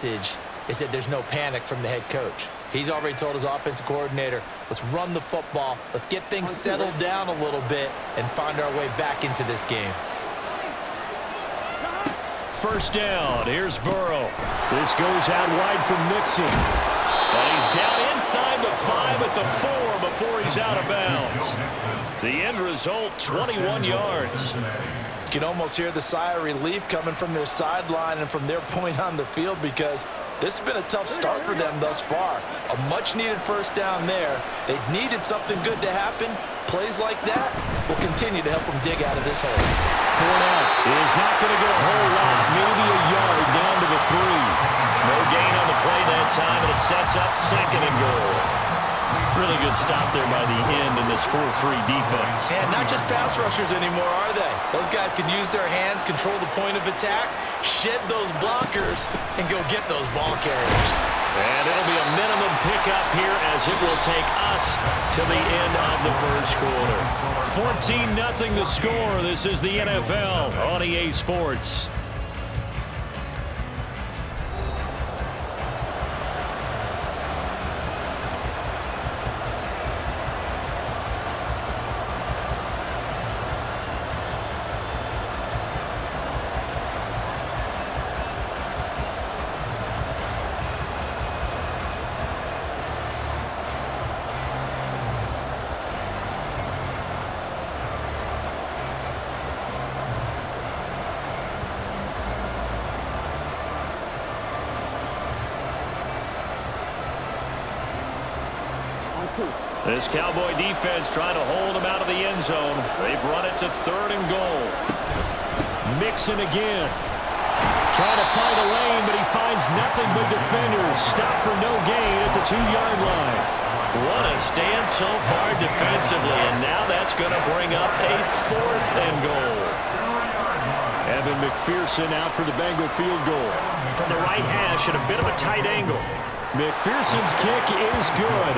Is that there's no panic from the head coach. He's already told his offensive coordinator, let's run the football, let's get things settled down a little bit and find our way back into this game. First down, here's Burrow. This goes out wide for Mixon. And he's down inside the 5 at the 4 before he's out of bounds. The end result, 21 yards. You can almost hear the sigh of relief coming from their sideline and from their point on the field, because this has been a tough start for them thus far. A much-needed first down there. They needed something good to happen. Plays like that will continue to help them dig out of this hole. Fournette is not going to go a whole lot, maybe a yard down to the 3. No gain on the play that time, and it sets up 2nd and goal. Really good stop there by the end in this 4-3 defense. And not just pass rushers anymore, are they? Those guys can use their hands, control the point of attack, shed those blockers, and go get those ball carriers. And it'll be a minimum pickup here as it will take us to the end of the first quarter. 14-0 the score. This is the NFL on EA Sports. This Cowboy defense trying to hold him out of the end zone. They've run it to 3rd and goal. Mixon again. Trying to find a lane, but he finds nothing but defenders. Stop for no gain at the 2-yard line. What a stand so far defensively, and now that's going to bring up a 4th and goal. Evan McPherson out for the Bengal field goal. From the right hash at a bit of a tight angle. McPherson's kick is good.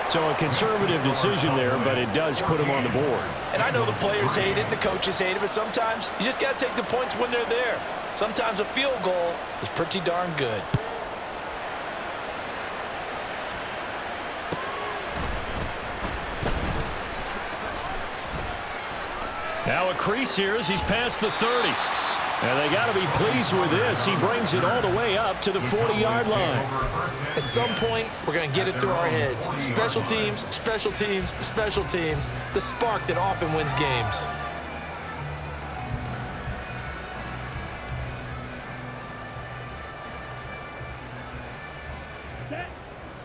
So a conservative decision there, but it does put him on the board. And I know the players hate it and the coaches hate it, but sometimes you just got to take the points when they're there. Sometimes a field goal is pretty darn good. Now a crease here as he's past the 30. And they got to be pleased with this. He brings it all the way up to the 40-yard line. At some point, we're going to get it through our heads. Special teams, special teams, special teams. The spark that often wins games.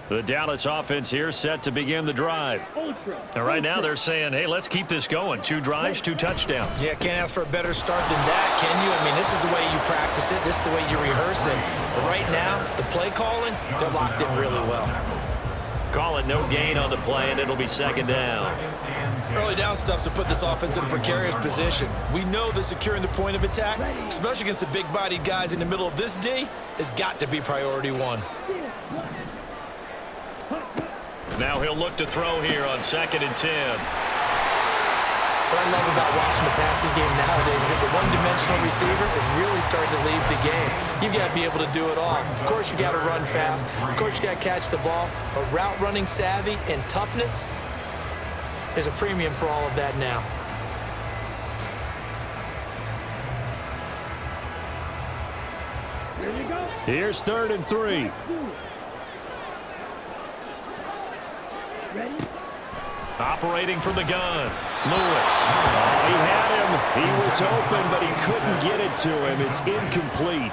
The Dallas offense here set to begin the drive. And right now they're saying, hey, let's keep this going. 2 drives, 2 touchdowns. Yeah, can't ask for a better start than that, can you? I mean, this is the way you practice it. This is the way you rehearse it. But right now, the play calling, they're locked in really well. Call it no gain on the play, and it'll be 2nd down. Early down stuff's to put this offense in a precarious position. We know that securing the point of attack, especially against the big-bodied guys in the middle of this D, has got to be priority 1. Now he'll look to throw here on 2nd and 10. What I love about watching the passing game nowadays is that the one-dimensional receiver is really starting to leave the game. You've got to be able to do it all. Of course, you got to run fast. Of course, you got to catch the ball. But route running savvy and toughness, there's a premium for all of that now. Here you go. Here's 3rd and 3. Ready? Operating from the gun. Lewis. Oh, he had him. He was open, but he couldn't get it to him. It's incomplete.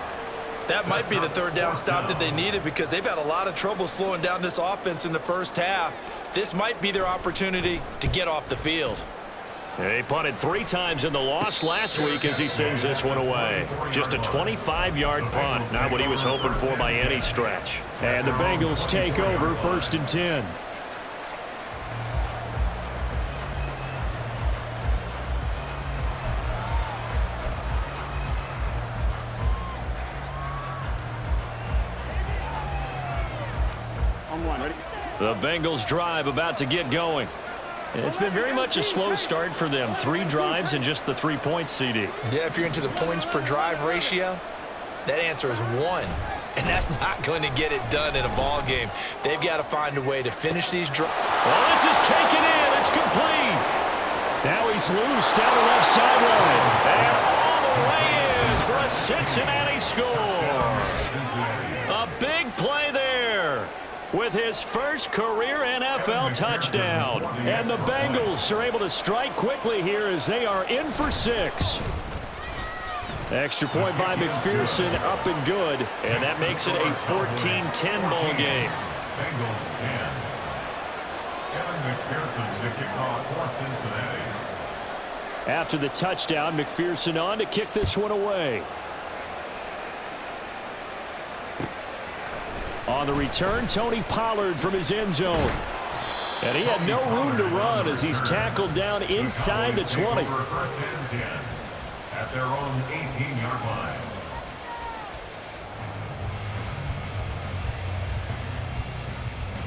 That might be the 3rd down stop that they needed, because they've had a lot of trouble slowing down this offense in the first half. This might be their opportunity to get off the field. He punted 3 times in the loss last week as he sends this one away. Just a 25-yard punt. Not what he was hoping for by any stretch. And the Bengals take over 1st and 10. The Bengals drive about to get going. It's been very much a slow start for them. 3 drives and just the 3 points, CD. Yeah, if you're into the points per drive ratio, that answer is 1. And that's not going to get it done in a ball game. They've got to find a way to finish these drives. Well, this is taken in. It's complete. Now he's loose down the left sideline. And all the way in for a Cincinnati score. A big play there with his first career NFL touchdown. And the Bengals are able to strike quickly here as they are in for 6. Extra point by McPherson, up and good. And that makes it a 14-10 ball game. Bengals 10. Kevin McPherson to kick off for Cincinnati. After the touchdown, McPherson on to kick this one away. On the return, Tony Pollard from his end zone. And he had no room to run as he's tackled down inside the 20. First and 10 at their own 18-yard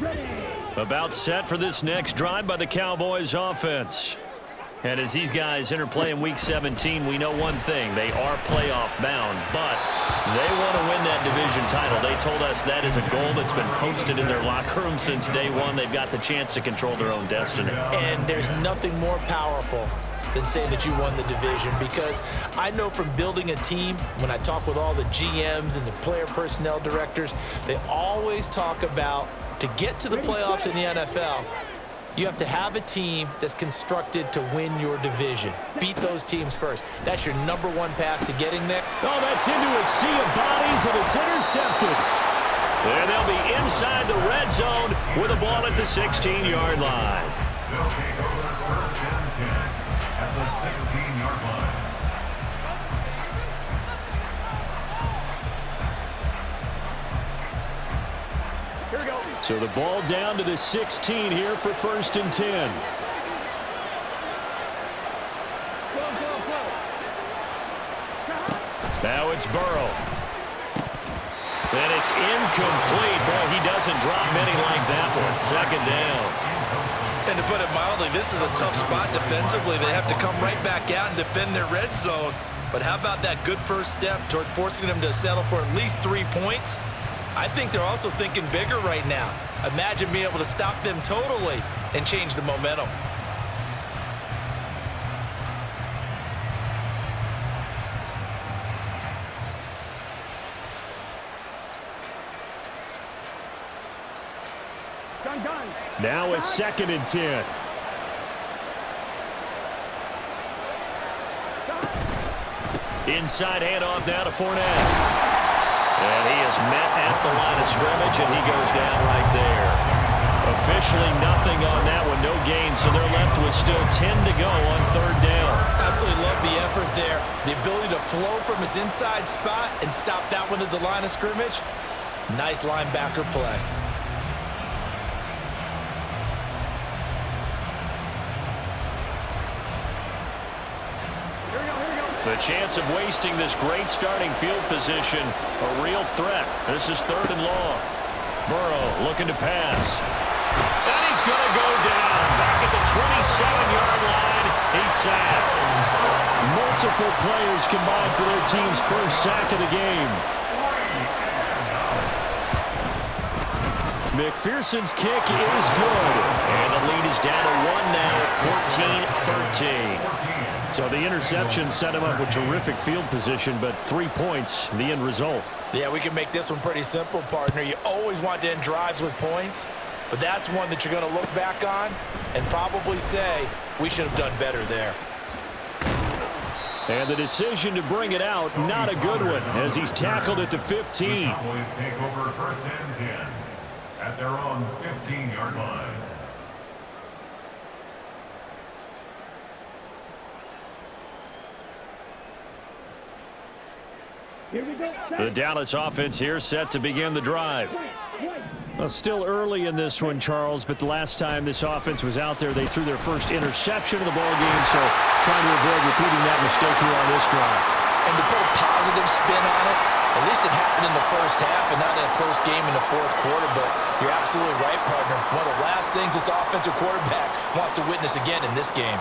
line. About set for this next drive by the Cowboys offense. And as these guys interplay in Week 17, we know one thing. They are playoff bound, but they want to win that division title. They told us that is a goal that's been posted in their locker room since day one. They've got the chance to control their own destiny. And there's nothing more powerful than saying that you won the division, because I know from building a team, when I talk with all the GMs and the player personnel directors, they always talk about, to get to the playoffs in the NFL, you have to have a team that's constructed to win your division. Beat those teams first. That's your #1 path to getting there. Oh, that's into a sea of bodies, and it's intercepted. And they'll be inside the red zone with a ball at the 16-yard line. They'll take over first and 10 at the 16-yard line. Here we go. So the ball down to the 16 here for first and 10. Now it's Burrow. And it's incomplete. Boy, he doesn't drop many like that one. Second down. And to put it mildly, this is a tough spot defensively. They have to come right back out and defend their red zone. But how about that good first step towards forcing them to settle for at least 3 points? I think they're also thinking bigger right now. Imagine being able to stop them totally and change the momentum. Now it's second and 10. Inside handoff now to Fournette. And he is met at the line of scrimmage, and he goes down right there. Officially nothing on that one, no gain, so they're left with still 10 to go on third down. Absolutely love the effort there. The ability to flow from his inside spot and stop that one at the line of scrimmage. Nice linebacker play. The chance of wasting this great starting field position, a real threat. This is third and long. Burrow looking to pass. And he's going to go down. Back at the 27-yard line. He's sacked. Multiple players combined for their team's first sack of the game. McPherson's kick is good. And the lead is down to 1 now, 14-13. So the interception set him up with terrific field position, but 3 points, the end result. Yeah, we can make this one pretty simple, partner. You always want to end drives with points, but that's one that you're going to look back on and probably say, we should have done better there. And the decision to bring it out, not a good one, as he's tackled at the 15. The Cowboys take over first and 10 at their own 15-yard line. The Dallas offense here set to begin the drive. Well, still early in this one, Charles, but the last time this offense was out there, they threw their first interception of the ball game, so trying to avoid repeating that mistake here on this drive. And to put a positive spin on it, at least it happened in the first half and not in a close game in the fourth quarter, but you're absolutely right, partner. One of the last things this offensive quarterback wants to witness again in this game.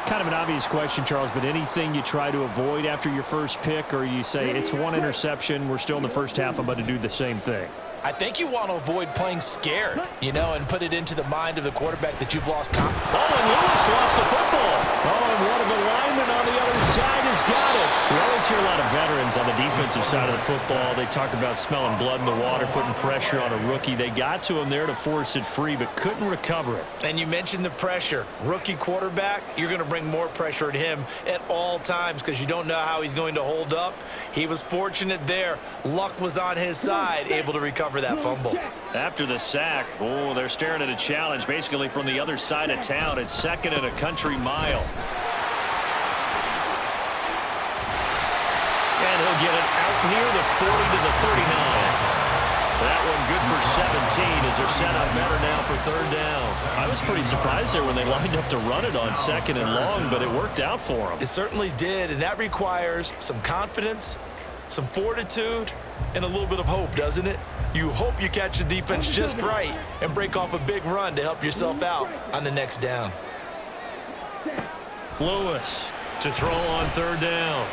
Kind of an obvious question, Charles, but anything you try to avoid after your first pick, or you say it's one interception, we're still in the first half, I'm about to do the same thing? I think you want to avoid playing scared, and put it into the mind of the quarterback that you've lost confidence. Oh, and Lewis lost the football. Oh, and one of the linemen on the other side has got it. We always hear a lot of veterans on the defensive side of the football. They talk about smelling blood in the water, putting pressure on a rookie. They got to him there to force it free, but couldn't recover it. And you mentioned the pressure. Rookie quarterback, you're going to bring more pressure at him at all times because you don't know how he's going to hold up. He was fortunate there. Luck was on his side, able to recover that fumble. After the sack, they're staring at a challenge basically from the other side of town. It's second and a country mile. And he'll get it out near the 40 to the 39. That one good for 17 as they're set up better now for third down. I was pretty surprised there when they lined up to run it on second and long, but it worked out for them. It certainly did, and that requires some confidence, some fortitude, and a little bit of hope, doesn't it? You hope you catch the defense just right and break off a big run to help yourself out on the next down. Lewis to throw on third down.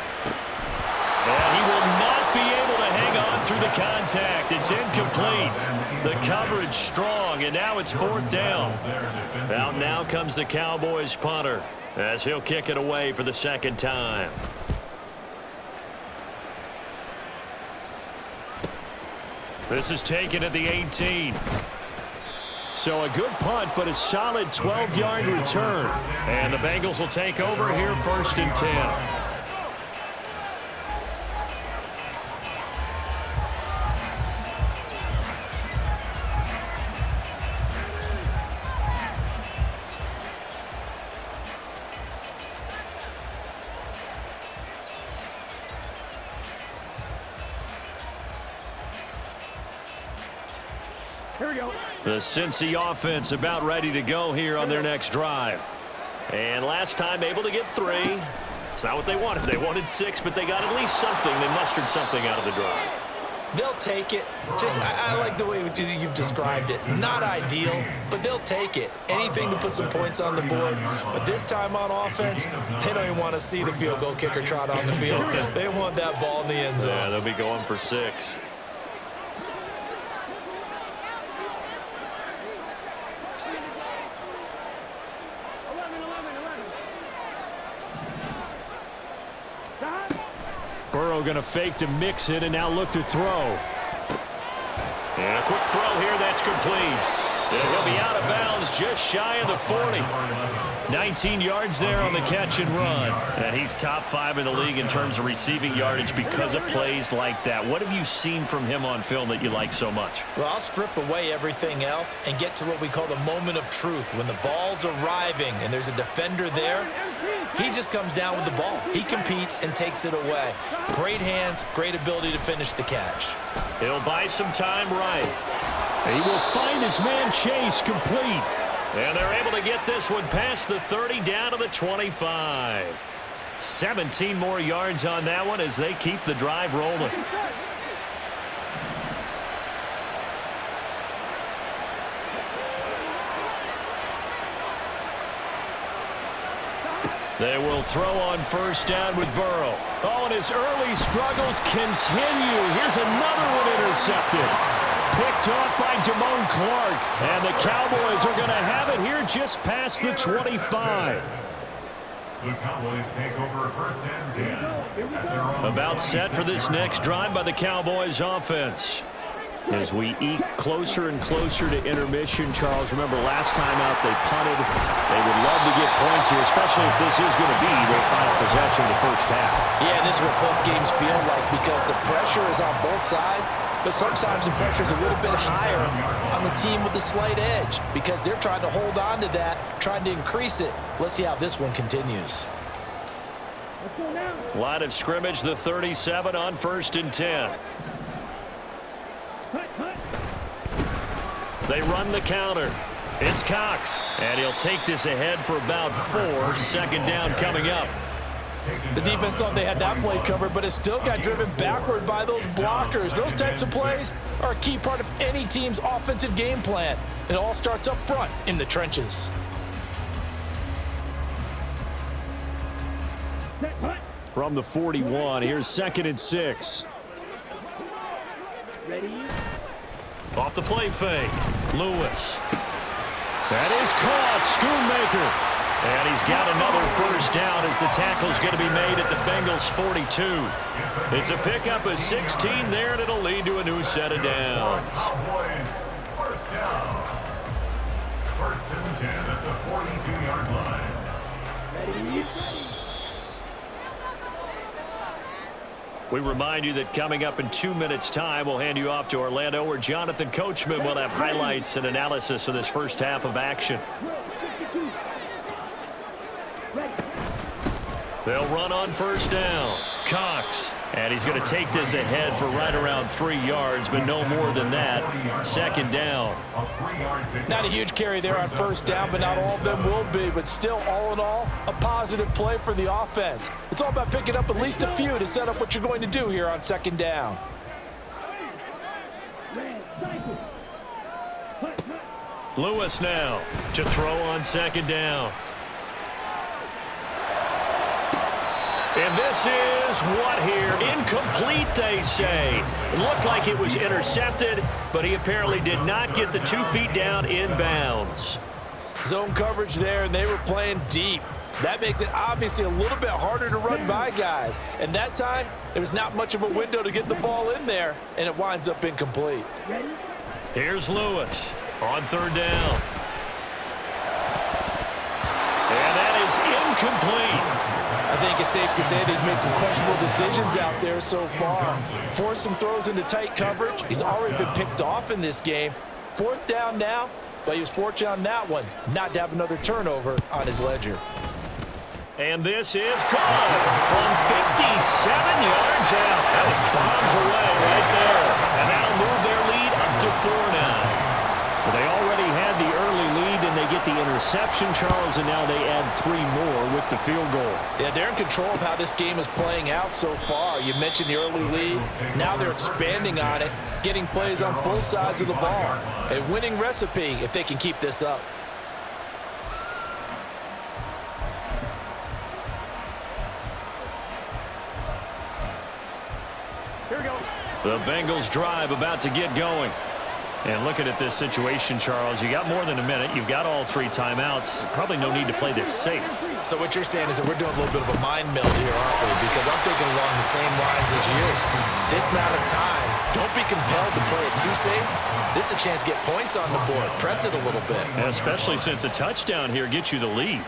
And he will not be able to hang on through the contact. It's incomplete. The coverage strong, and now it's fourth down. Out now comes the Cowboys punter as he'll kick it away for the second time. This is taken at the 18. So a good punt, but a solid 12-yard return. And the Bengals will take over here first and 10. Here we go. The Cincy offense about ready to go here on their next drive. And last time able to get 3. It's not what they wanted. They wanted 6, but they got at least something. They mustered something out of the drive. They'll take it. I like the way you've described it. Not ideal, but they'll take it. Anything to put some points on the board. But this time on offense, they don't even want to see the field goal kicker trot on the field. They want that ball in the end zone. Yeah, they'll be going for 6. Burrow going to fake to mix it and now look to throw. And a quick throw here, that's complete. And he'll be out of bounds just shy of the 40. 19 yards there on the catch and run. And he's top 5 in the league in terms of receiving yardage because of plays like that. What have you seen from him on film that you like so much? Well, I'll strip away everything else and get to what we call the moment of truth. When the ball's arriving and there's a defender there, he just comes down with the ball. He competes and takes it away. Great hands, great ability to finish the catch. He'll buy some time right. He will find his man Chase complete. And they're able to get this one past the 30 down to the 25. 17 more yards on that one as they keep the drive rolling. They will throw on first down with Burrow. Oh, and his early struggles continue. Here's another one intercepted. Picked off by Damone Clark. And the Cowboys are going to have it here just past the 25. The Cowboys take over first and 10. At their own About set for this next drive by the Cowboys offense. As we eke closer and closer to intermission, Charles, remember last time out they punted. They would love to get points here, especially if this is going to be their final possession of the first half. Yeah, and this is what close games feel like because the pressure is on both sides, but sometimes the pressure is a little bit higher on the team with the slight edge because they're trying to hold on to that, trying to increase it. Let's see how this one continues. Line of scrimmage, the 37 on first and 10. They run the counter. It's Cox. And he'll take this ahead for about 4. Second down coming up. The defense thought they had that play covered, but it still got driven backward by those blockers. Those types of plays are a key part of any team's offensive game plan. It all starts up front in the trenches. from the 41. Here's 2nd and 6. Ready? Off the play fake. Lewis. That is caught. Schoonmaker. And he's got another first down as the tackle's going to be made at the Bengals' 42. It's a pickup of 16 there, and it'll lead to a new set of downs. First down. 1st and 10 at the 42-yard line. Ready? We remind you that coming up in 2 minutes' time, we'll hand you off to Orlando, where Jonathan Coachman will have highlights and analysis of this first half of action. They'll run on first down. Cox. And he's going to take this ahead for right around 3 yards, but no more than that. 2nd down. Not a huge carry there on first down, but not all of them will be. But still, all in all, a positive play for the offense. It's all about picking up at least a few to set up what you're going to do here on 2nd down. Lewis now to throw on 2nd down. And this is what here? Incomplete, they say. It looked like it was intercepted, but he apparently did not get the 2 feet down in bounds. Zone coverage there, and they were playing deep. That makes it obviously a little bit harder to run by guys. And that time, there was not much of a window to get the ball in there, and it winds up incomplete. Here's Lewis on 3rd down. And that is incomplete. I think it's safe to say that he's made some questionable decisions out there so far. Forced some throws into tight coverage. He's already been picked off in this game. 4th down now, but he was fortunate on that one not to have another turnover on his ledger. And this is gone from 57 yards out. That was bombs away right there. And that'll move their lead up to 4 now. Well, they already had the early lead, and they get the interception, Charles, and now they add 3 more with the field goal. Yeah, they're in control of how this game is playing out so far. You mentioned the early lead. Now they're expanding on it, getting plays on both sides of the ball. A winning recipe if they can keep this up. Here we go. The Bengals drive about to get going. And looking at this situation, Charles, you got more than a minute. You've got all 3 timeouts. Probably no need to play this safe. So what you're saying is that we're doing a little bit of a mind meld here, aren't we? Because I'm thinking along the same lines as you. This amount of time, don't be compelled to play it too safe. This is a chance to get points on the board. Press it a little bit. Yeah, especially since a touchdown here gets you the lead.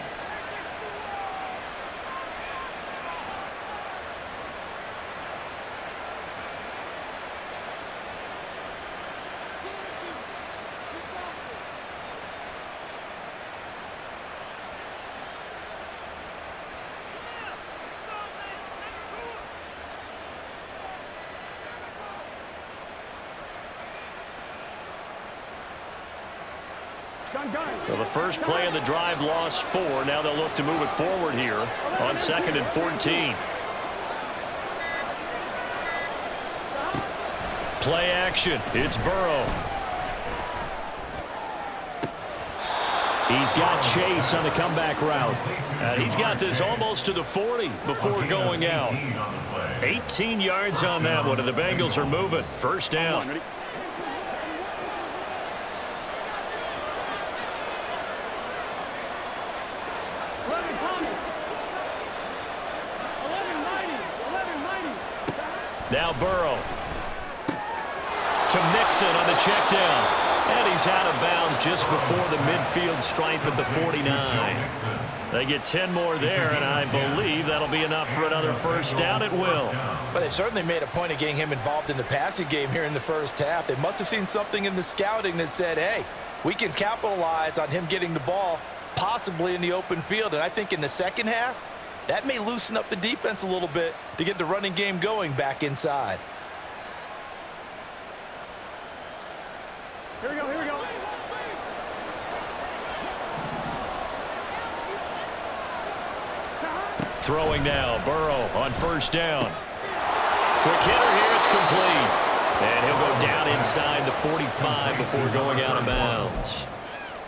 So the first play of the drive lost 4. Now they'll look to move it forward here on 2nd and 14. Play action. It's Burrow. He's got Chase on the comeback route. And he's got this almost to the 40 before going out. 18 yards on that one, and the Bengals are moving. First down. Now Burrow to Mixon on the check down. And he's out of bounds just before the midfield stripe at the 49. They get 10 more there, and I believe that'll be enough for another first down. It will. But they certainly made a point of getting him involved in the passing game here in the first half. They must have seen something in the scouting that said, hey, we can capitalize on him getting the ball possibly in the open field. And I think in the second half, that may loosen up the defense a little bit to get the running game going back inside. Here we go, here we go. Throwing now, Burrow on first down. Quick hitter here, it's complete. And he'll go down inside the 45 before going out of bounds.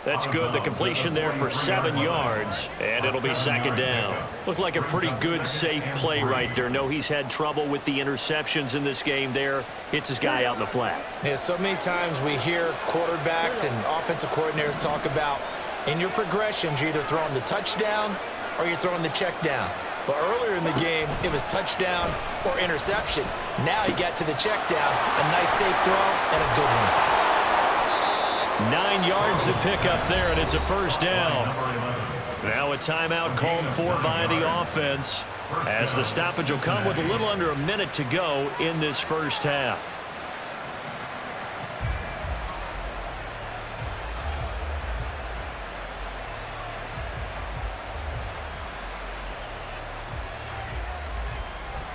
That's good. The completion there for 7 yards, and it'll be second down. Looked like a pretty good, safe play right there. No, he's had trouble with the interceptions in this game there. Hits his guy out in the flat. Yeah, so many times we hear quarterbacks and offensive coordinators talk about in your progressions, you're either throwing the touchdown or you're throwing the check down. But earlier in the game, it was touchdown or interception. Now he got to the check down, a nice safe throw, and a good one. 9 yards to pick up there, and it's a first down. Now a timeout called for by the offense, as the stoppage will come with a little under a minute to go in this first half.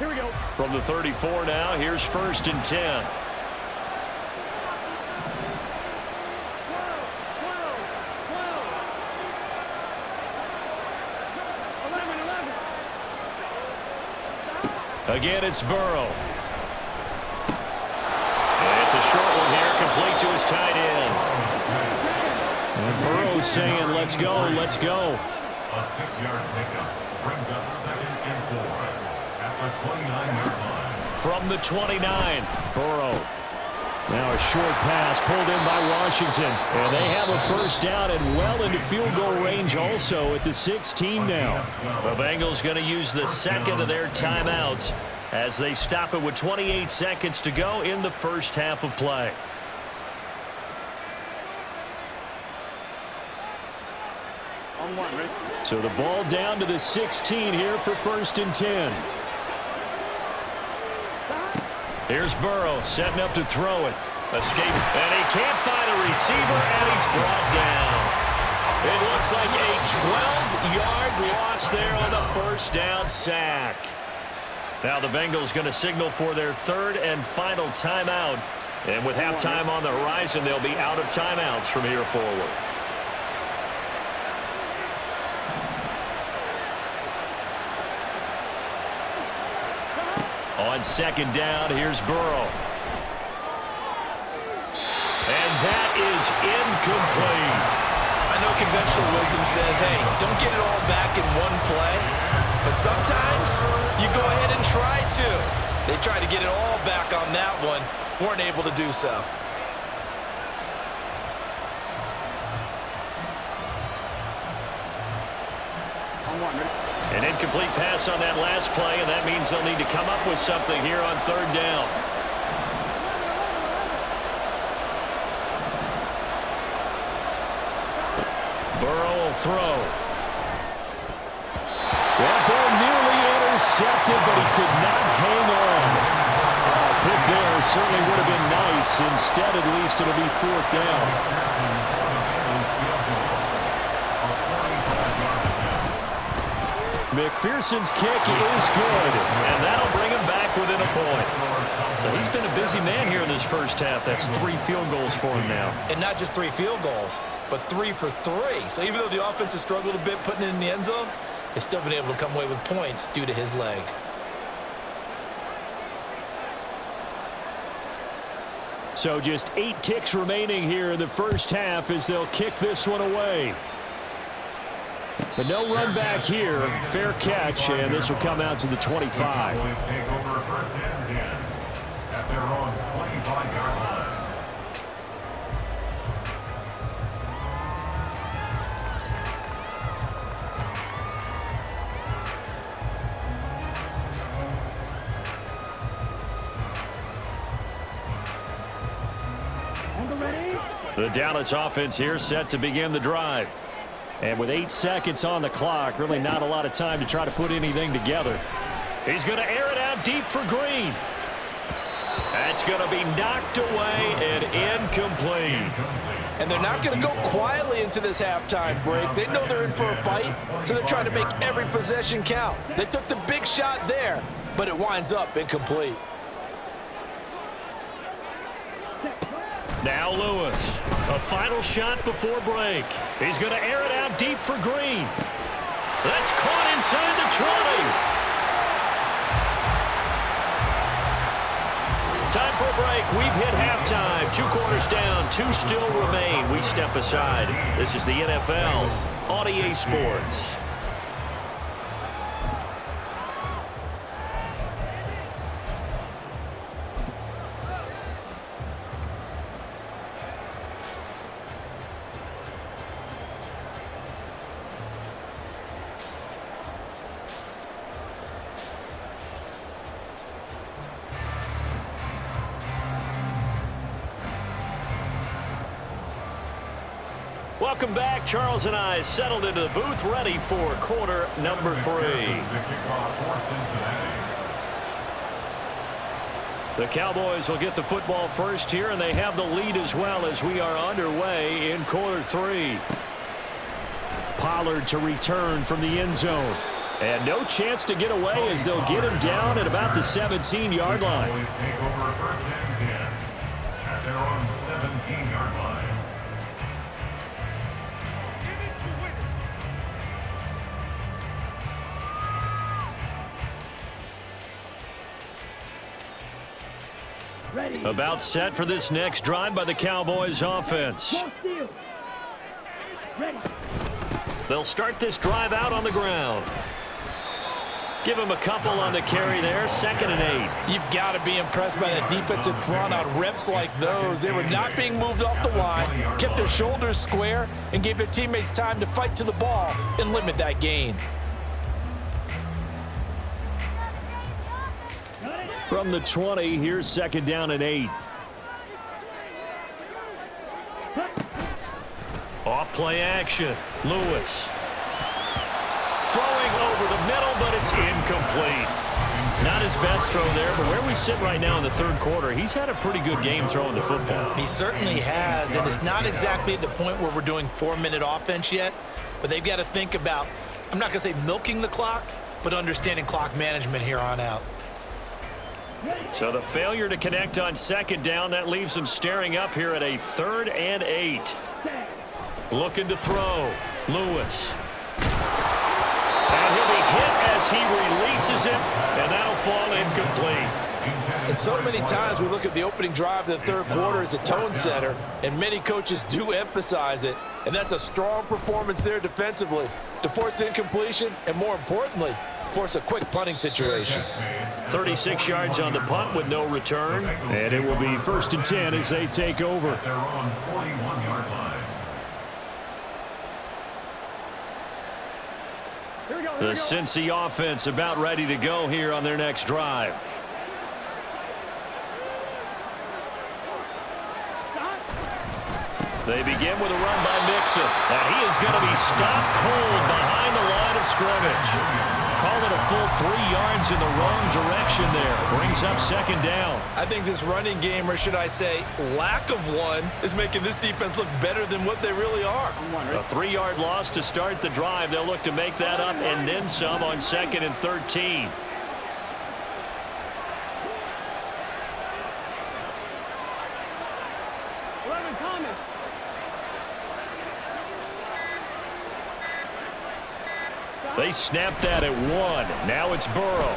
Here we go. From the 34 now, here's 1st and 10. Again, it's Burrow. And it's a short one here, complete to his tight end. And Burrow's saying, let's go, let's go. A 6-yard pickup brings up 2nd and 4 at the 29-yard line. From the 29, Burrow. Now a short pass pulled in by Washington. And they have a first down and well into field goal range also at the 16 now. The Bengals going to use the second of their timeouts as they stop it with 28 seconds to go in the first half of play. On one, Rick. So the ball down to the 16 here for 1st and 10. Here's Burrow setting up to throw it. Escape, and he can't find a receiver, and he's brought down. It looks like a 12-yard loss there on the first down sack. Now the Bengals going to signal for their 3rd and final timeout. And with halftime on the horizon, they'll be out of timeouts from here forward. On 2nd down, here's Burrow. And that is incomplete. I know conventional wisdom says, hey, don't get it all back in one play. But sometimes you go ahead and try to. They tried to get it all back on that one. Weren't able to do so. On one, Rick. An incomplete pass on that last play, and that means they'll need to come up with something here on 3rd down. Burrow will throw. That ball nearly intercepted, but he could not hang on. A pick there certainly would have been nice. Instead, at least, it'll be 4th down. McPherson's kick is good, and that'll bring him back within a point. So he's been a busy man here in this first half. That's 3 field goals for him now. And not just 3 field goals, but 3 for 3. So even though the offense has struggled a bit putting it in the end zone, they've still been able to come away with points due to his leg. So just 8 ticks remaining here in the first half as they'll kick this one away. But no run back here. Fair catch, and this will come out to the 25. Cowboys take over 1st and 10 at their own 25-yard line. On the ready. The Dallas offense here set to begin the drive. And with 8 seconds on the clock, really not a lot of time to try to put anything together. He's going to air it out deep for Green. That's going to be knocked away and incomplete. And they're not going to go quietly into this halftime break. They know they're in for a fight, so they're trying to make every possession count. They took the big shot there, but it winds up incomplete. Now Lewis, a final shot before break. He's going to air it out deep for Green. That's caught inside the 20. Time for a break. We've hit halftime. 2 quarters down. 2 still remain. We step aside. This is the NFL on EA Sports. Welcome back. Charles and I settled into the booth, ready for quarter number 3. The Cowboys will get the football first here, and they have the lead as well as we are underway in quarter 3. Pollard to return from the end zone. And no chance to get away as they'll get him down at about the 17-yard line. Cowboys take over first and 10 at their own 17-yard line. About set for this next drive by the Cowboys offense. They'll start this drive out on the ground. Give him a couple on the carry there, 2nd and 8. You've got to be impressed by the defensive front on reps like those. They were not being moved off the line, kept their shoulders square, and gave their teammates time to fight to the ball and limit that gain. From the 20, here's 2nd down and 8. Off play action. Lewis. Throwing over the middle, but it's incomplete. Not his best throw there, but where we sit right now in the 3rd quarter, he's had a pretty good game throwing the football. He certainly has, and it's not exactly at the point where we're doing 4-minute offense yet, but they've got to think about, I'm not going to say milking the clock, but understanding clock management here on out. So the failure to connect on 2nd down, that leaves him staring up here at a 3rd and 8. Looking to throw. Lewis. And he'll be hit as he releases it, and that'll fall incomplete. And so many times we look at the opening drive of the 3rd quarter as a tone setter, and many coaches do emphasize it, and that's a strong performance there defensively to force incompletion and, more importantly, force a quick punting situation. 36 yards on the punt with no return, and it will be 1st and 10 as they take over. At their own 41-yard line. The Cincy offense about ready to go here on their next drive. They begin with a run by Mixon, and he is going to be stopped cold behind the line of scrimmage. Call it a full 3 yards in the wrong direction there. Brings up 2nd down. I think this running game, or should I say lack of one, is making this defense look better than what they really are. A 3-yard loss to start the drive. They'll look to make that up and then some on 2nd and 13. They snapped that at 1. Now it's Burrow.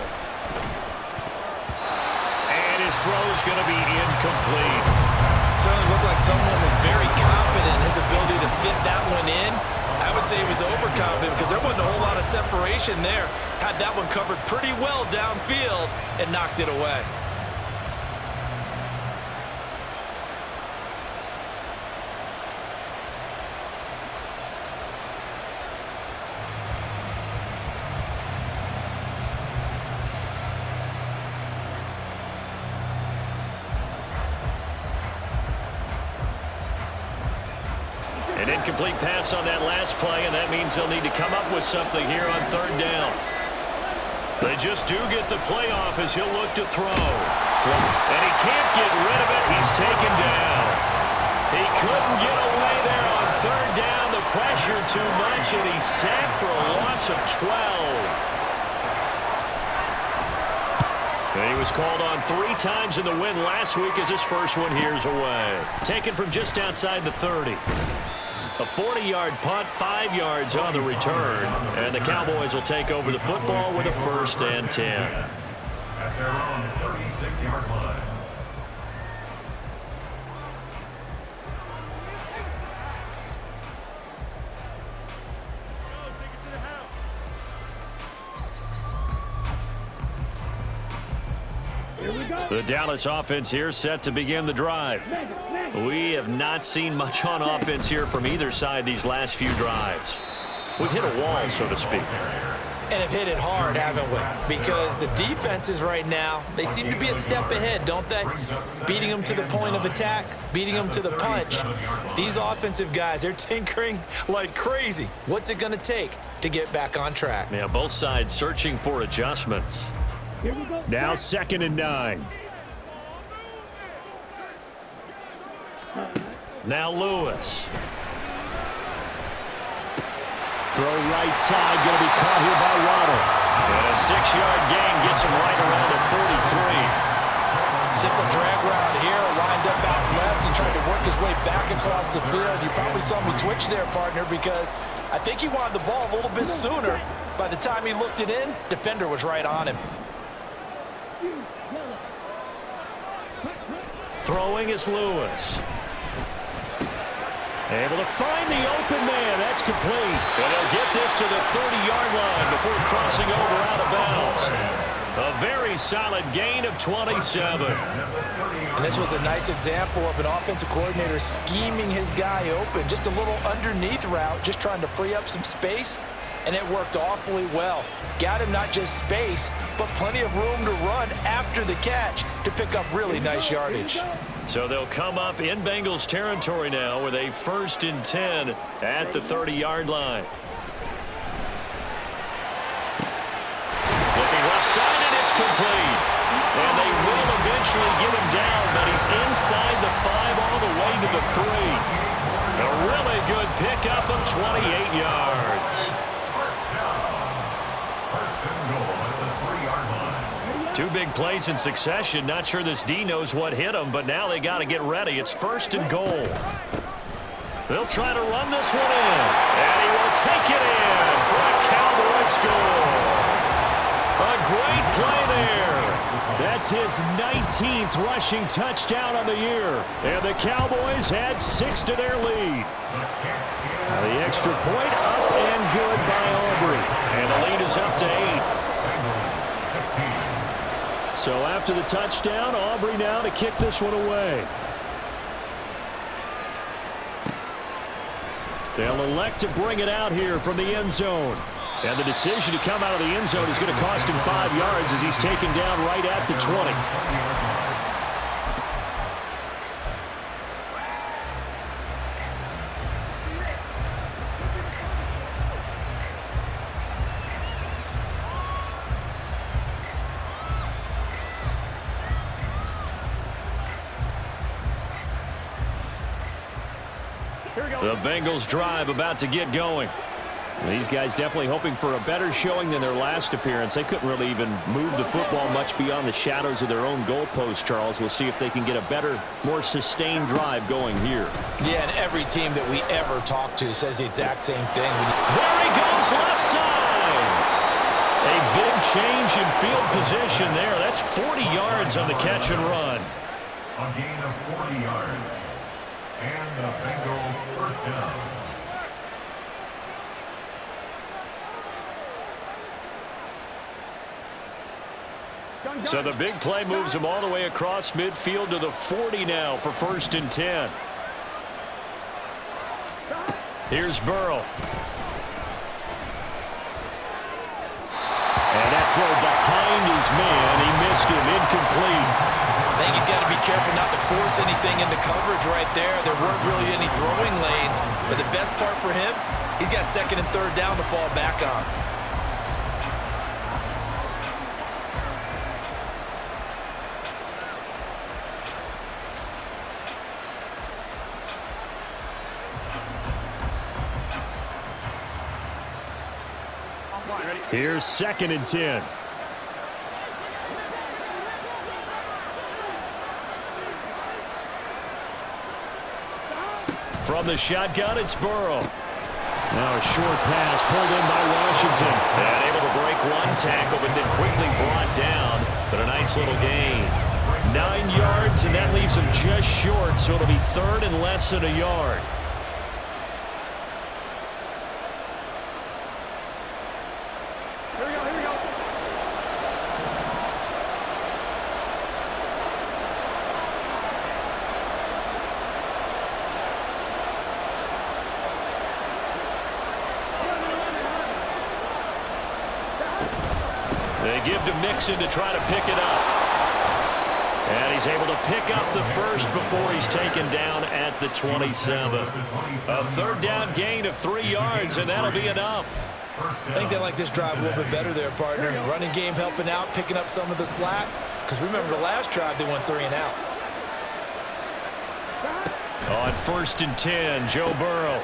And his throw's going to be incomplete. Certainly looked like someone was very confident in his ability to fit that one in. I would say he was overconfident because there wasn't a whole lot of separation there. Had that one covered pretty well downfield and knocked it away. An incomplete pass on that last play, and that means they'll need to come up with something here on 3rd down. They just do get the play off as he'll look to throw. And he can't get rid of it. He's taken down. He couldn't get away there on 3rd down. The pressure too much, and he's sacked for a loss of 12. And he was called on 3 times in the win last week as his first one here's away. Taken from just outside the 30. A 40-yard punt, 5 yards on the return, and the Cowboys will take over the football with a 1st and 10. At their own 36-yard line. The Dallas offense here set to begin the drive. We have not seen much on offense here from either side these last few drives. We've hit a wall, so to speak. And have hit it hard, haven't we? Because the defenses right now, they seem to be a step ahead, don't they? Beating them to the point of attack, beating them to the punch. These offensive guys, they're tinkering like crazy. What's it going to take to get back on track? Yeah, both sides searching for adjustments. Now 2nd and 9. Now Lewis. Throw right side, going to be caught here by Waddle. And a 6-yard gain gets him right around the 43. Simple drag route here, lined up out left and tried to work his way back across the field. You probably saw me twitch there, partner, because I think he wanted the ball a little bit sooner. By the time he looked it in, defender was right on him. Throwing is Lewis. Able to find the open man. That's complete. And he'll get this to the 30-yard line before crossing over out of bounds. A very solid gain of 27. And this was a nice example of an offensive coordinator scheming his guy open. Just a little underneath route, just trying to free up some space. And it worked awfully well. Got him not just space, but plenty of room to run after the catch to pick up really nice yardage. So they'll come up in Bengals territory now with a 1st and 10 at the 30-yard line. Looking left side, and it's complete. And they will eventually get him down, but he's inside the 5 all the way to the 3. A really good pickup of 28 yards. Two big plays in succession. Not sure this D knows what hit him, but now they got to get ready. It's 1st and goal. They'll try to run this one in. And he will take it in for a Cowboy score. A great play there. That's his 19th rushing touchdown on the year. And the Cowboys add 6 to their lead. The extra point up and good by Aubrey. And the lead is up to 8. So after the touchdown, Aubrey now to kick this one away. They'll elect to bring it out here from the end zone. And the decision to come out of the end zone is going to cost him 5 yards as he's taken down right at the 20. The Bengals drive about to get going. These guys definitely hoping for a better showing than their last appearance. They couldn't really even move the football much beyond the shadows of their own goalpost, Charles. We'll see if they can get a better, more sustained drive going here. Yeah, and every team that we ever talk to says the exact same thing. There he goes, left side. A big change in field position there. That's 40 yards on the catch and run. A gain of 40 yards. And the Bengals 1st down. So the big play moves him all the way across midfield to the 40 now for 1st and 10. Here's Burrow. And that throw behind his man. He missed him. Incomplete. I think he's got to be careful not to force anything into coverage right there. There weren't really any throwing lanes, but the best part for him, he's got 2nd and 3rd down to fall back on. Here's 2nd and 10. From the shotgun, it's Burrow. Now a short pass pulled in by Washington. And able to break one tackle, but then quickly brought down. But a nice little gain. 9 yards, and that leaves him just short, so it'll be 3rd and less than a yard. They give to Mixon to try to pick it up. And he's able to pick up the first before he's taken down at the 27. A third down gain of 3 yards, and that'll be enough. I think they like this drive a little bit better there, partner. Running game helping out, picking up some of the slack. Because remember, the last drive, they went 3 and out. On 1st and 10, Joe Burrow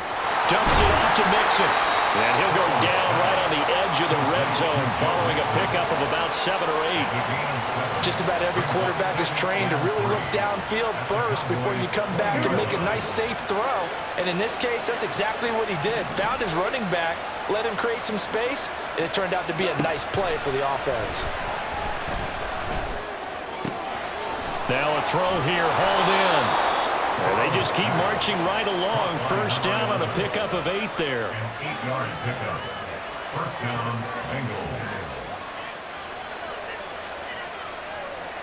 dumps it off to Mixon. And he'll go down right on the edge of the red zone following a pickup of about 7 or 8. Just about every quarterback is trained to really look downfield first before you come back and make a nice, safe throw. And in this case, that's exactly what he did. Found his running back, let him create some space, and it turned out to be a nice play for the offense. Now a throw here, hauled in. They just keep marching right along. First down on a pickup of 8 there. An 8-yard pickup. First down, Bengals.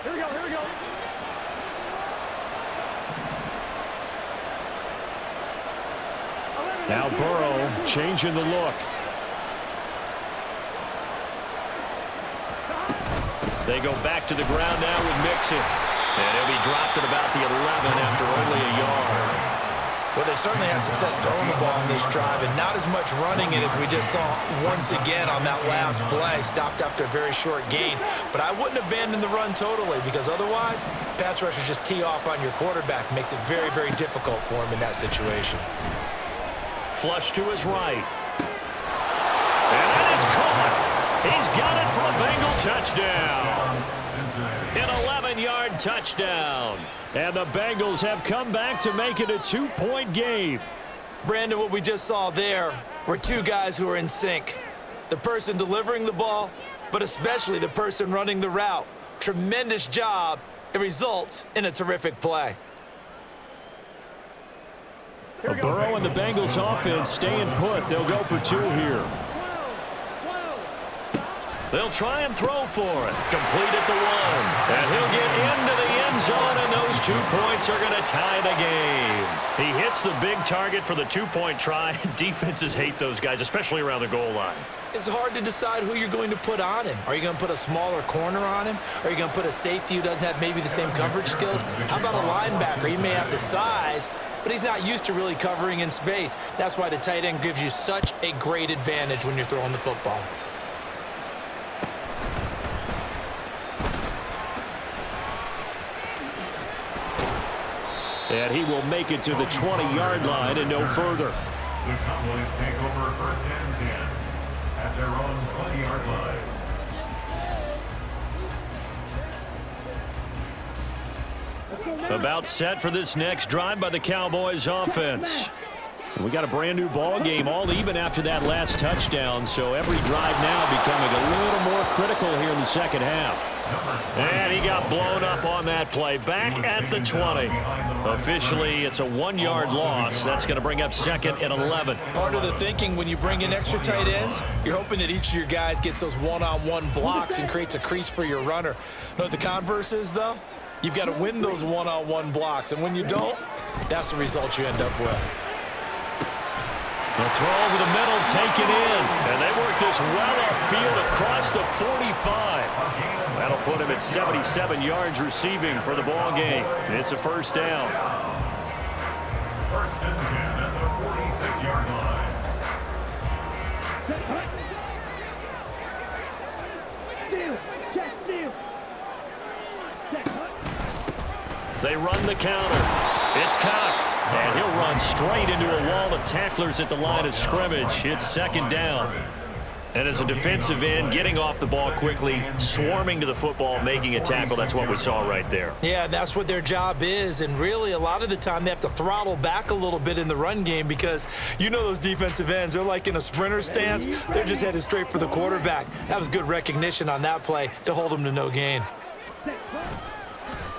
Here we go, here we go. Now Burrow changing the look. They go back to the ground now with Mixon. And he'll be dropped at about the 11 after only a yard. Well, they certainly had success throwing the ball on this drive, and not as much running it as we just saw once again on that last play. Stopped after a very short gain. But I wouldn't abandon the run totally, because otherwise, pass rushers just tee off on your quarterback. Makes it very, very difficult for him in that situation. Flush to his right. And that is caught. He's got it for a Bengal touchdown. An 11-yard touchdown. And the Bengals have come back to make it a 2-point game. Brandon, what we just saw there were 2 guys who are in sync. The person delivering the ball, but especially the person running the route. Tremendous job. It results in a terrific play. Burrow and the Bengals offense staying put. They'll go for 2 here. They'll try and throw for it. Complete at the 1. And he'll get into the end zone, and those 2 points are going to tie the game. He hits the big target for the 2-point try. Defenses hate those guys, especially around the goal line. It's hard to decide who you're going to put on him. Are you going to put a smaller corner on him? Are you going to put a safety who doesn't have maybe the same coverage skills? How about a linebacker? He may have the size, but he's not used to really covering in space. That's why the tight end gives you such a great advantage when you're throwing the football. And he will make it to the 20-yard line and no further. The Cowboys take over 1st and 10 at their own 20-yard line. About set for this next drive by the Cowboys offense. We got a brand new ball game, all even after that last touchdown, so every drive now becoming a little more critical here in the second half. And he got blown up on that play. Back at the 20. Officially, it's a 1-yard loss. That's going to bring up 2nd and 11. Part of the thinking when you bring in extra tight ends, you're hoping that each of your guys gets those one-on-one blocks and creates a crease for your runner. You know what the converse is, though? You've got to win those one-on-one blocks, and when you don't, that's the result you end up with. The throw over the middle, taken in. And they work this well upfield across the 45. That'll put him at 77 yards receiving for the ball game. It's a first down. 1st and 10 at the 46-yard line. They run the counter. It's Cox, and he'll run straight into a wall of tacklers at the line of scrimmage. It's 2nd down. And as a defensive end, getting off the ball quickly, swarming to the football, making a tackle, that's what we saw right there. Yeah, that's what their job is, and really a lot of the time they have to throttle back a little bit in the run game because you know those defensive ends, they're like in a sprinter stance. They're just headed straight for the quarterback. That was good recognition on that play to hold them to no gain.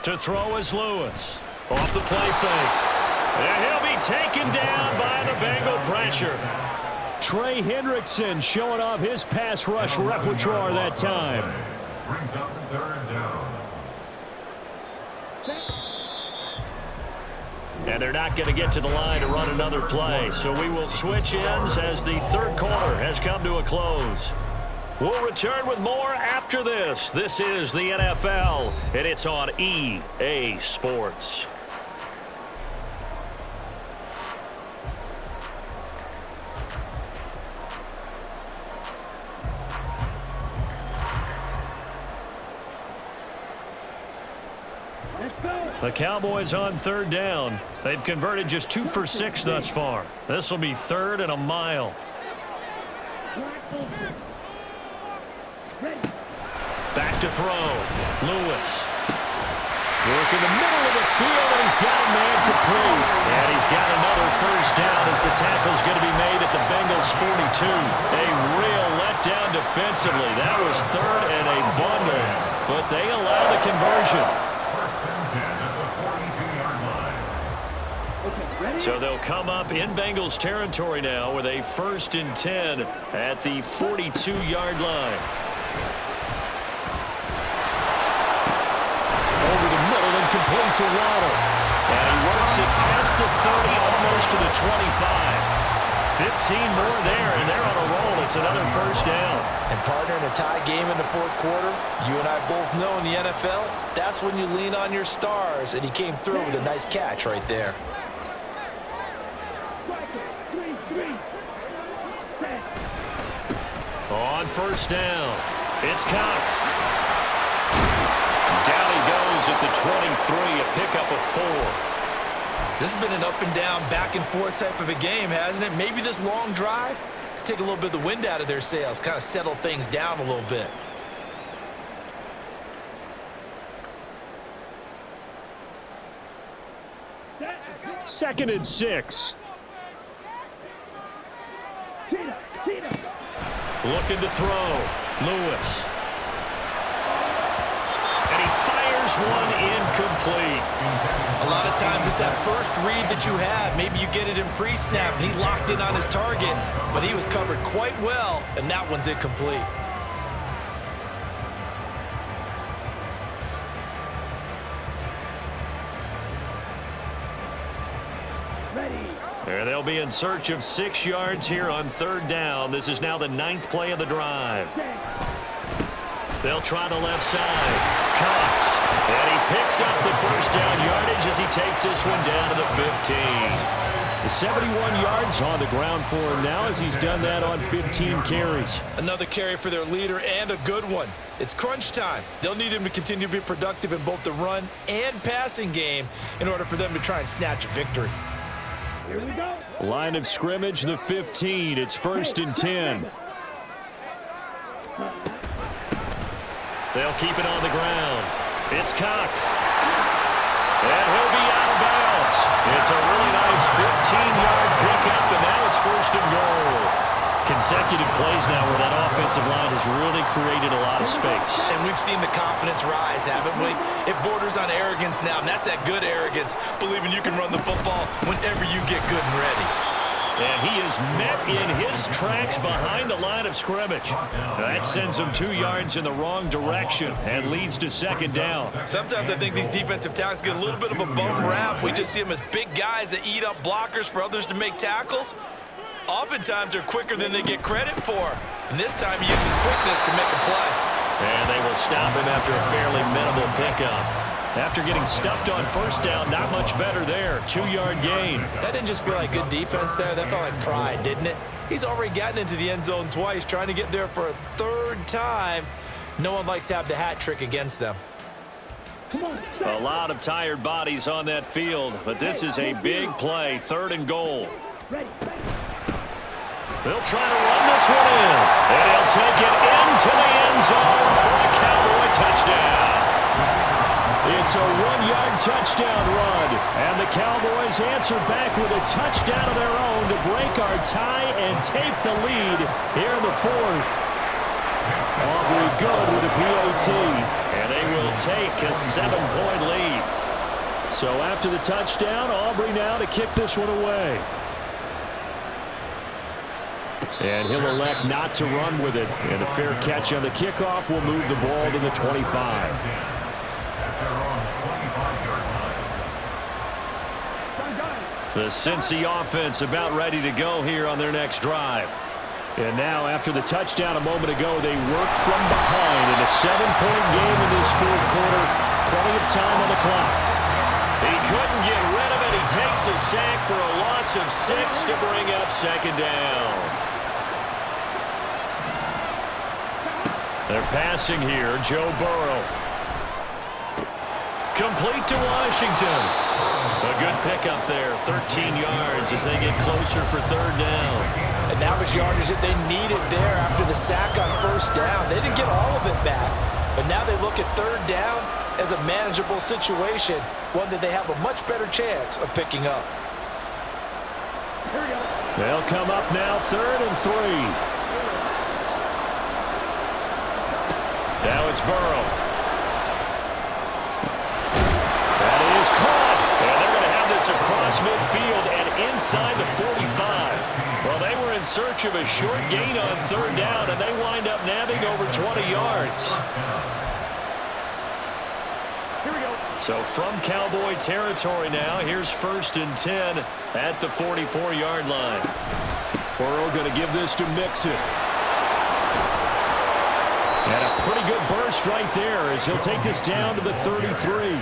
To throw is Lewis. Off the play fake. And he'll be taken down by the Bengal pressure. Trey Hendrickson showing off his pass rush repertoire that time. Brings up 3rd down. And they're not going to get to the line to run another play. So we will switch ends as the 3rd quarter has come to a close. We'll return with more after this. This is the NFL, and it's on EA Sports. The Cowboys on third down. They've converted just 2 for 6 thus far. This will be 3rd and a mile. Back to throw. Lewis. Work in the middle of the field, and he's got a man complete. And he's got another first down as the tackle's going to be made at the Bengals' 42. A real letdown defensively. That was 3rd and a bundle, but they allow the conversion. So they'll come up in Bengals territory now with a 1st and 10 at the 42-yard line. Over the middle and complete to Waddle. And he works it past the 30, almost to the 25. 15 more there, and they're on a roll. It's another first down. And partner, in a tie game in the 4th quarter, you and I both know in the NFL, that's when you lean on your stars, and he came through with a nice catch right there. On first down, it's Cox. Down he goes at the 23, a pickup of 4. This has been an up and down, back and forth type of a game, hasn't it? Maybe this long drive could take a little bit of the wind out of their sails, kind of settle things down a little bit. Second and 6. Looking to throw. Lewis. And he fires one incomplete. A lot of times it's that first read that you have. Maybe you get it in pre-snap, and he locked in on his target, but he was covered quite well, and that one's incomplete. And they'll be in search of 6 yards here on 3rd down. This is now the 9th play of the drive. They'll try the left side. Cox. And he picks up the first down yardage as he takes this one down to the 15. The 71 yards on the ground for him now as he's done that on 15 carries. Another carry for their leader, and a good one. It's crunch time. They'll need him to continue to be productive in both the run and passing game in order for them to try and snatch a victory. Here we go. Line of scrimmage, the 15. It's 1st and 10. They'll keep it on the ground. It's Cox. And he'll be out of bounds. It's a really nice 15-yard pickup, and now it's 1st and goal. Consecutive plays now where that offensive line has really created a lot of space. And we've seen the confidence rise, haven't we? It borders on arrogance now, and that's that good arrogance, believing you can run the football whenever you get good and ready. And he is met in his tracks behind the line of scrimmage. That sends him 2 yards in the wrong direction and leads to 2nd down. Sometimes I think these defensive tackles get a little bit of a bum rap. We just see them as big guys that eat up blockers for others to make tackles. Oftentimes they're quicker than they get credit for. And this time he uses quickness to make a play. And they will stop him after a fairly minimal pickup. After getting stuffed on first down, not much better there. 2-yard gain. That didn't just feel like good defense there. That felt like pride, didn't it? He's already gotten into the end zone twice, trying to get there for a 3rd time. No one likes to have the hat trick against them. A lot of tired bodies on that field, but this is a big play. 3rd and goal. They'll try to run this one in. And he'll take it into the end zone for a Cowboy touchdown. It's a 1-yard touchdown run. And the Cowboys answer back with a touchdown of their own to break our tie and take the lead here in the 4th. Aubrey good with a PAT. And they will take a 7-point lead. So after the touchdown, Aubrey now to kick this one away. And he'll elect not to run with it. And a fair catch on the kickoff will move the ball to the 25. The Cincy offense about ready to go here on their next drive. And now, after the touchdown a moment ago, they work from behind in a 7-point game in this fourth quarter. Plenty of time on the clock. He couldn't get rid of it. He takes a sack for a loss of 6 to bring up second down. They're passing here. Joe Burrow. Complete to Washington. A good pickup there. 13 yards as they get closer for third down. And that was yardage that they needed there after the sack on first down. They didn't get all of it back, but now they look at third down as a manageable situation, one that they have a much better chance of picking up. They'll come up now, 3rd and 3. Now it's Burrow. That is caught. And they're going to have this across midfield and inside the 45. Well, they were in search of a short gain on third down, and they wind up nabbing over 20 yards. Here we go. So from Cowboy territory now, here's 1st and 10 at the 44-yard line. Burrow going to give this to Mixon. And a pretty good burst right there as he'll take this down to the 33.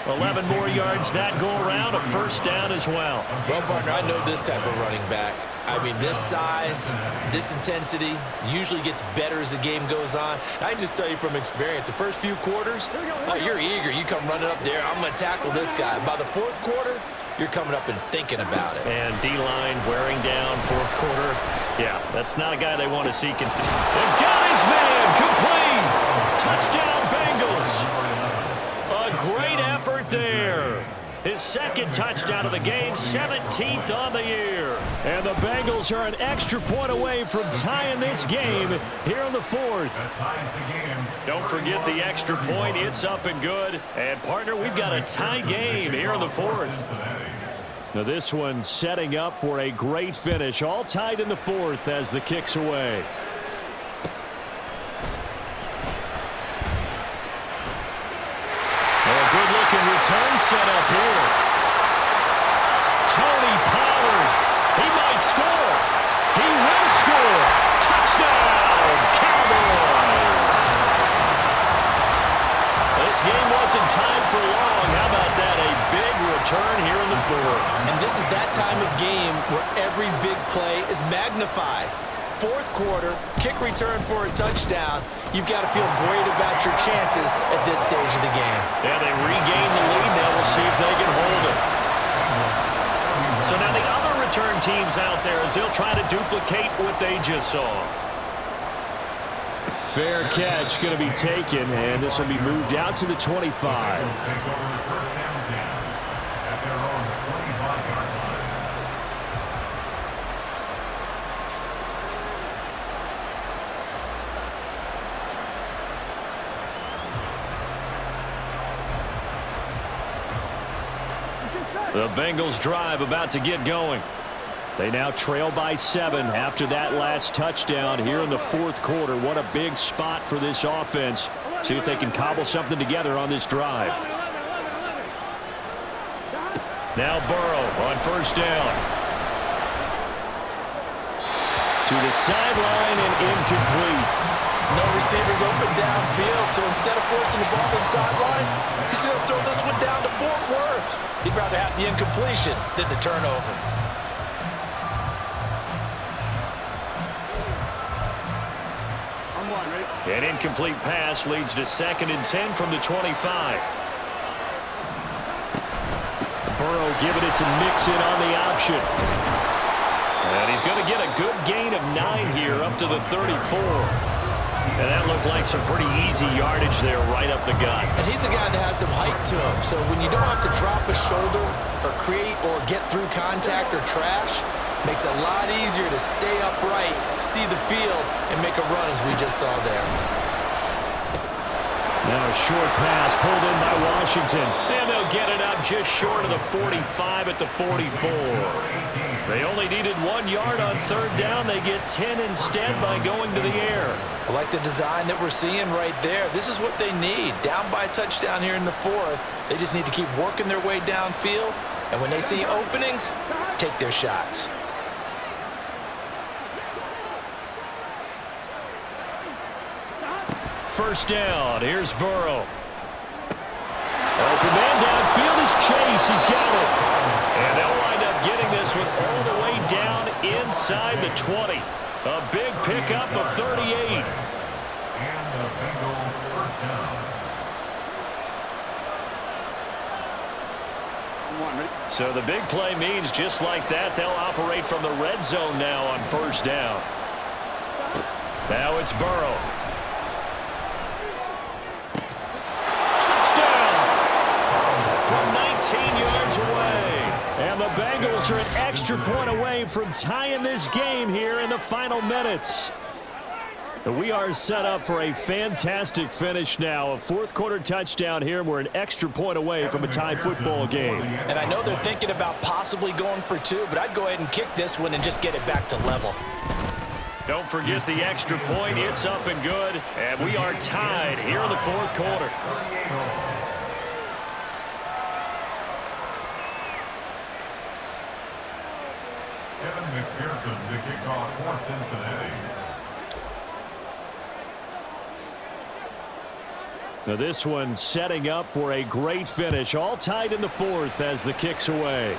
11 more yards that go around, a first down as well. Well, partner, I know this type of running back. I mean, this size, this intensity usually gets better as the game goes on. I can just tell you from experience, the first few quarters, you're eager. You come running up there, I'm going to tackle this guy. By the 4th quarter, you're coming up and thinking about it. And D-line wearing down 4th quarter. Yeah, that's not a guy they want to see. They've got his man complete. Touchdown, Bengals. A great effort there. His 2nd touchdown of the game, 17th on the year. And the Bengals are an extra point away from tying this game here in the 4th. Don't forget the extra point. It's up and good. And, partner, we've got a tie game here in the 4th. Now this one setting up for a great finish. All tied in the 4th as the kick's away. Return set up here. Tony Pollard. He might score. He will score. Touchdown, Cowboys. This game wasn't tied for long. How about that? A big return here in the 4th. And this is that time of game where every big play is magnified. 4th quarter, kick return for a touchdown. You've got to feel great about your chances at this stage of the game. Yeah, they regain the lead. Now we'll see if they can hold it. So now the other return teams out there as they'll try to duplicate what they just saw. Fair catch going to be taken, and this will be moved out to the 25. The Bengals drive about to get going. They now trail by 7 after that last touchdown here in the 4th quarter. What a big spot for this offense. See if they can cobble something together on this drive. Now Burrow on 1st down. To the sideline and incomplete. No receivers open downfield, so instead of forcing the ball to the sideline, he's going to throw this one down to Fort Worth. He'd rather have the incompletion than the turnover. An incomplete pass leads to 2nd and 10 from the 25. Burrow giving it to Mixon on the option. And he's going to get a good gain of 9 here up to the 34. And that looked like some pretty easy yardage there right up the gut. And he's a guy that has some height to him. So when you don't have to drop a shoulder or create or get through contact or trash, makes it a lot easier to stay upright, see the field, and make a run as we just saw there. Now a short pass pulled in by Washington. And they'll get it up just short of the 45 at the 44. They only needed 1 yard on 3rd down. They get 10 instead by going to the air. I like the design that we're seeing right there. This is what they need. Down by a touchdown here in the 4th. They just need to keep working their way downfield. And when they see openings, take their shots. first down. Here's Burrow. Open man downfield is Chase. He's got it. And they'll wind up getting this one all the way down inside the 20. A big pickup of 38. And the Bengal first down. So the big play means just like that, they'll operate from the red zone now on first down. Now it's Burrow. Touchdown! From 19 yards away. And the Bengals are an extra point away from tying this game here in the final minutes. We are set up for a fantastic finish now. A fourth-quarter touchdown here. We're an extra point away from a tie football game. And I know they're thinking about possibly going for two, but I'd go ahead and kick this one and just get it back to level. Don't forget the extra point. It's up and good. And we are tied here in the fourth quarter. Kevin McPherson to kick off for Cincinnati. Now this one setting up for a great finish. All tied in the fourth as the kick's away.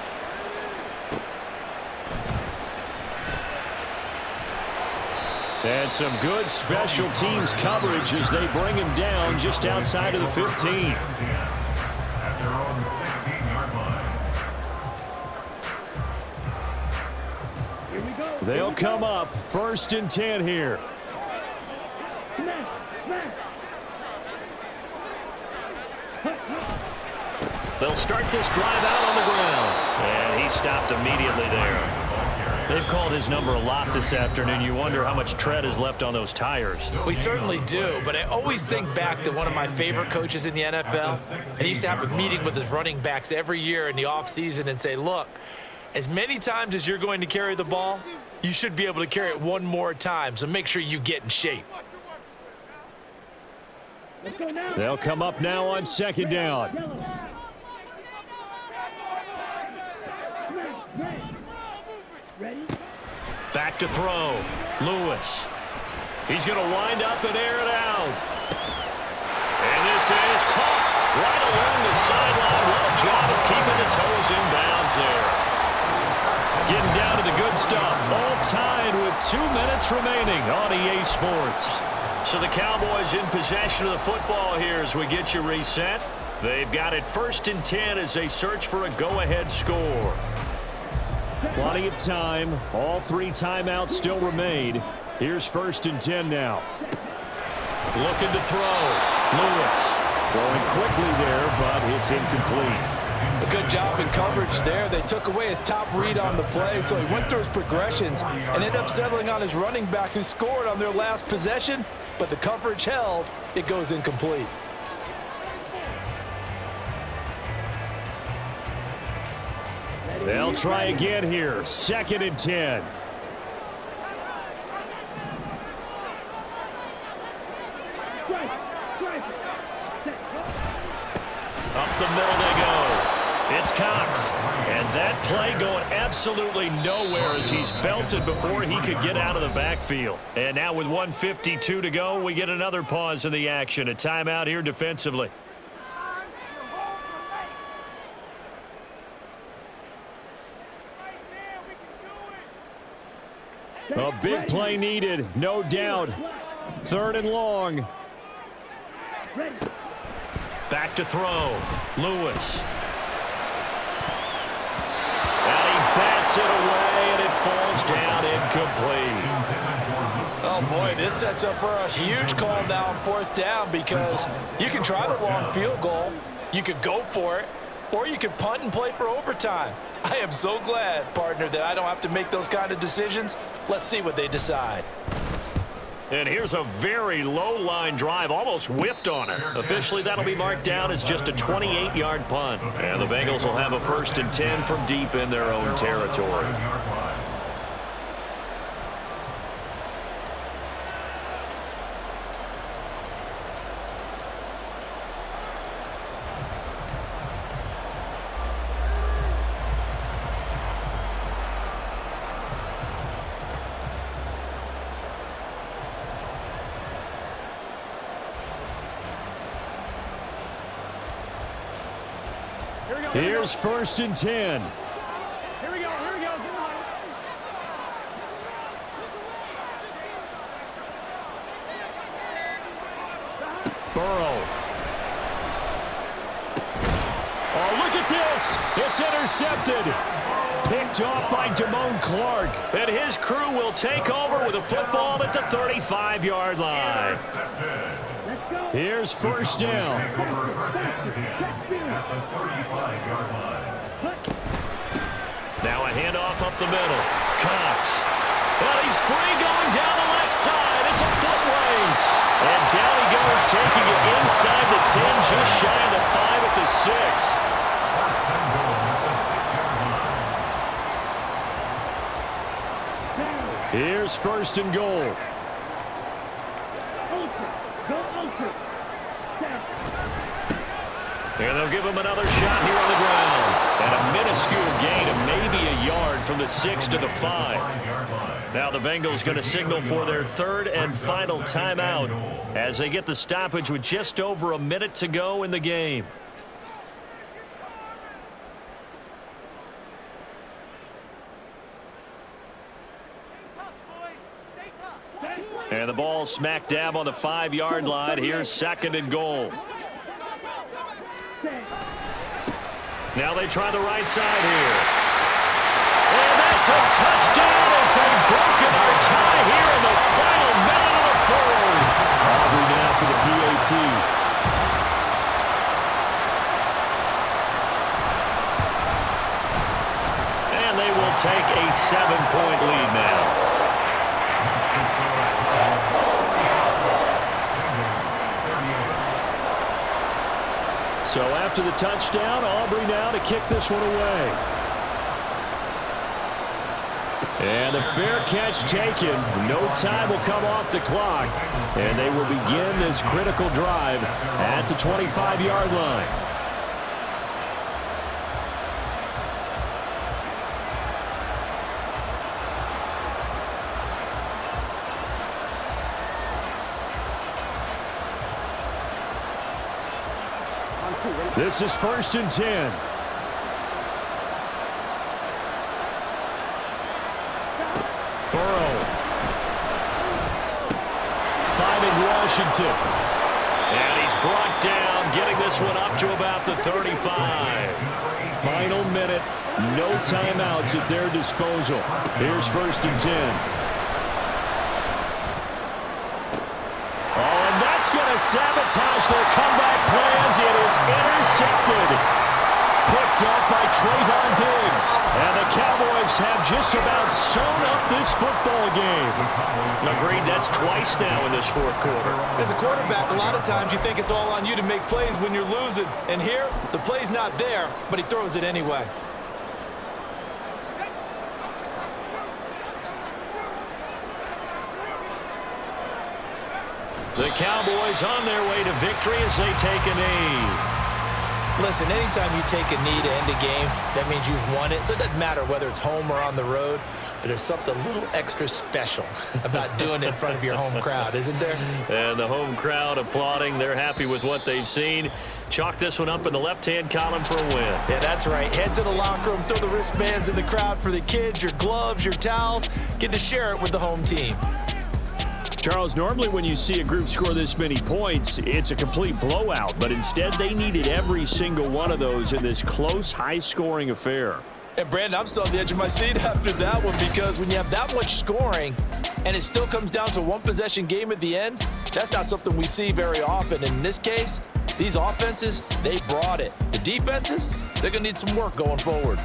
And some good special teams coverage as they bring him down just outside of the 15. At their own 16-yard line. They'll come up first and 10 here. They'll start this drive out on the ground. And he stopped immediately there. They've called his number a lot this afternoon. You wonder how much tread is left on those tires. We certainly do, but I always think back to one of my favorite coaches in the NFL. And he used to have a meeting with his running backs every year in the offseason and say, look, as many times as you're going to carry the ball, you should be able to carry it one more time, so make sure you get in shape. They'll come up now on second down. Back to throw. Lewis. He's going to wind up and air it out. And this is caught right along the sideline. What a job of keeping the toes in bounds there. Getting down to the good stuff. All tied with 2 minutes remaining on EA Sports. So the Cowboys in possession of the football here as we get you reset. They've got it first and 10 as they search for a go-ahead score. Plenty of time. All 3 timeouts still remain. Here's first and 10 now. Looking to throw. Lewis throwing quickly there, but it's incomplete. A good job in coverage there. They took away his top read on the play, so he went through his progressions and ended up settling on his running back who scored on their last possession, but the coverage held. It goes incomplete. They'll try again here. Second and 10. Up the middle they go. It's Cox. And that play going absolutely nowhere as he's belted before he could get out of the backfield. And now with 1:52 to go, we get another pause in the action. A timeout here defensively. A big play needed, no doubt. Third and long. Back to throw. Lewis. And he bats it away, and it falls down incomplete. Oh, boy, this sets up for a huge call now on fourth down because you can try the long field goal, you could go for it, or you could punt and play for overtime. I am so glad, partner, that I don't have to make those kind of decisions. Let's see what they decide. And here's a very low-line drive, almost whiffed on it. Officially, that'll be marked down as just a 28-yard punt. And the Bengals will have a first and 10 from deep in their own territory. Here's 1st and 10. Here we go. Burrow. Oh, look at this. It's intercepted. Picked off by Damone Clark. And his crew will take over with a football at the 35-yard line. Here's 1st down. Now a handoff up the middle. Cox. Well, he's free going down the left side. It's a foot race. And down he goes, taking it inside the 10, just shy of the 5 at the 6. Here's 1st and goal. And they'll give him another shot here on the ground. And a minuscule gain of maybe a yard from the 6 to the 5. Now the Bengals going to signal for their 3rd and final timeout as they get the stoppage with just over a minute to go in the game. And the ball smack dab on the 5-yard line. Here's 2nd and goal. Now they try the right side here. And that's a touchdown as they've broken our tie here in the final minute of the 4th. Aubrey now for the PAT. And they will take a 7-point lead now. So after the touchdown, Aubrey now to kick this one away. And a fair catch taken. No time will come off the clock. And they will begin this critical drive at the 25-yard line. This is 1st and 10. Burrow. Finding Washington. And he's brought down, getting this one up to about the 35. Final minute. No timeouts at their disposal. Here's 1st and 10. That's going to sabotage their comeback plans. It is intercepted. Picked off by Trayvon Diggs. And the Cowboys have just about sewn up this football game. Agreed, that's twice now in this 4th quarter. As a quarterback, a lot of times you think it's all on you to make plays when you're losing. And here, the play's not there, but he throws it anyway. The Cowboys on their way to victory as they take a knee. Listen, anytime you take a knee to end a game, that means you've won it. So it doesn't matter whether it's home or on the road, but there's something a little extra special about doing it in front of your home crowd, isn't there? And the home crowd applauding. They're happy with what they've seen. Chalk this one up in the left-hand column for a win. Yeah, that's right. Head to the locker room, throw the wristbands in the crowd for the kids, your gloves, your towels. Get to share it with the home team. Charles, normally when you see a group score this many points, it's a complete blowout. But instead, they needed every single one of those in this close, high-scoring affair. And, Brandon, I'm still on the edge of my seat after that one because when you have that much scoring and it still comes down to one-possession game at the end, that's not something we see very often. In this case, these offenses, they brought it. The defenses, they're going to need some work going forward.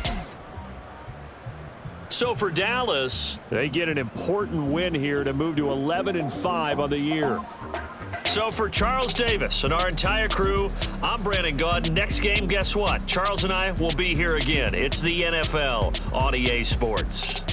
So for Dallas, they get an important win here to move to 11-5 on the year. So for Charles Davis and our entire crew, I'm Brandon Gaudin. Next game, guess what? Charles and I will be here again. It's the NFL on EA Sports.